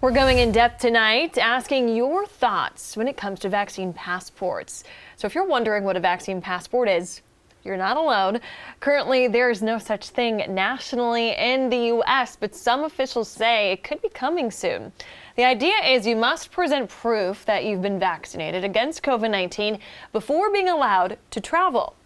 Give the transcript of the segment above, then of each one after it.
We're going in depth tonight, asking your thoughts when it comes to vaccine passports. So if you're wondering what a vaccine passport is, you're not alone. Currently, there is no such thing nationally in the U.S., but some officials say it could be coming soon. The idea is you must present proof that you've been vaccinated against COVID-19 before being allowed to travel.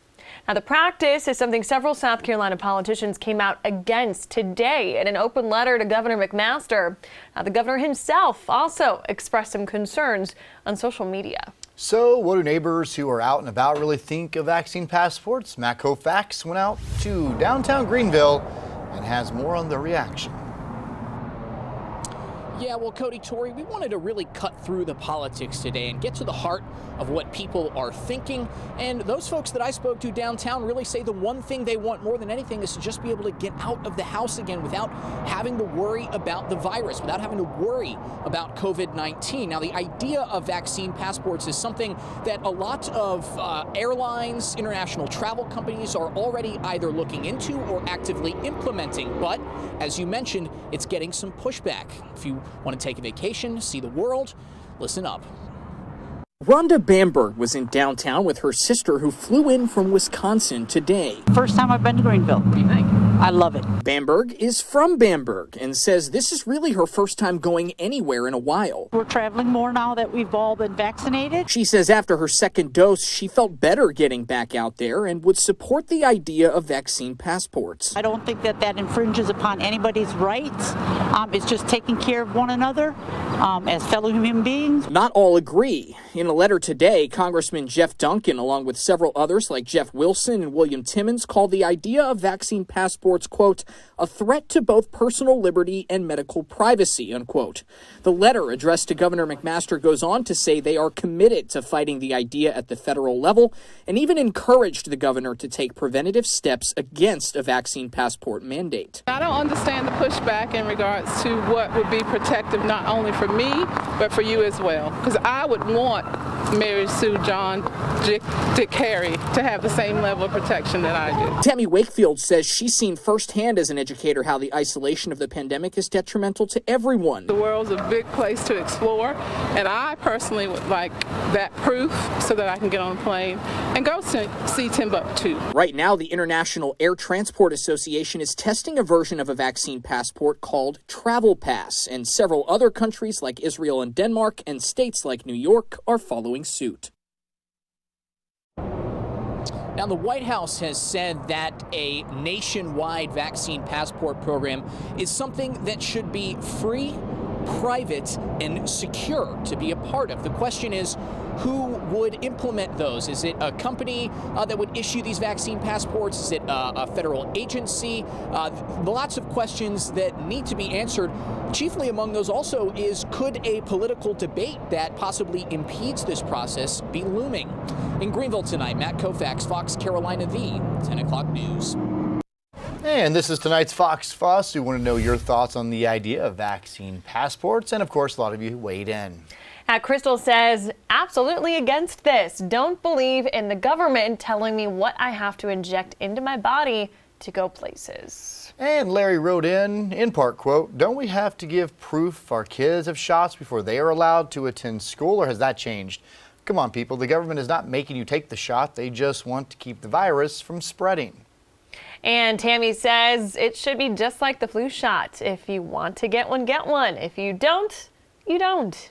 Now, the practice is something several South Carolina politicians came out against today in an open letter to Governor McMaster. Now, the governor himself also expressed some concerns on social media. So what do neighbors who are out and about really think of vaccine passports? Matt Koufax went out to downtown Greenville and has more on the reaction. Yeah, well, Cody, Tori, we wanted to really cut through the politics today and get to the heart of what people are thinking. And those folks that I spoke to downtown really say the one thing they want more than anything is to just be able to get out of the house again without having to worry about the virus, without having to worry about COVID-19. Now, the idea of vaccine passports is something that a lot of airlines, international travel companies are already either looking into or actively implementing. But as you mentioned, it's getting some pushback. If you want to take a vacation, see the world, listen up. Rhonda Bamberg was in downtown with her sister who flew in from Wisconsin today. First time I've been to Greenville. What do you think? I love it. Bamberg is from Bamberg and says this is really her first time going anywhere in a while. We're traveling more now that we've all been vaccinated. She says after her second dose, she felt better getting back out there and would support the idea of vaccine passports. I don't think that infringes upon anybody's rights. It's just taking care of one another as fellow human beings. Not all agree. In a letter today, Congressman Jeff Duncan, along with several others like Jeff Wilson and William Timmons, called the idea of vaccine passports, quote, a threat to both personal liberty and medical privacy, unquote. The letter addressed to Governor McMaster goes on to say they are committed to fighting the idea at the federal level and even encouraged the governor to take preventative steps against a vaccine passport mandate. I don't understand the pushback in regards to what would be protective not only for me, but for you as well. Because I would want Mary Sue, John, Dick, Harry to have the same level of protection that I do. Tammy Wakefield says she's seen firsthand as an educator how the isolation of the pandemic is detrimental to everyone. The world's a big place to explore, and I personally would like that proof so that I can get on a plane and go see Timbuktu. Right now, the International Air Transport Association is testing a version of a vaccine passport called Travel Pass, and several other countries like Israel and Denmark and states like New York are following suit. Now, the White House has said that a nationwide vaccine passport program is something that should be free, private, and secure to be a part of. The question is, who would implement those? Is it a company that would issue these vaccine passports? Is it a federal agency? Lots of questions that need to be answered. Chiefly among those also is, could a political debate that possibly impedes this process be looming? In Greenville tonight, Matt Koufax, Fox Carolina, the 10 o'clock news. And this is tonight's Fox Fuss. We want to know your thoughts on the idea of vaccine passports. And of course, a lot of you weighed in. Crystal says, absolutely against this. Don't believe in the government telling me what I have to inject into my body to go places. And Larry wrote in part, quote, don't we have to give proof our kids have shots before they are allowed to attend school, or has that changed? Come on, people. The government is not making you take the shot. They just want to keep the virus from spreading. And Tammy says it should be just like the flu shot. If you want to get one, get one. If you don't, you don't.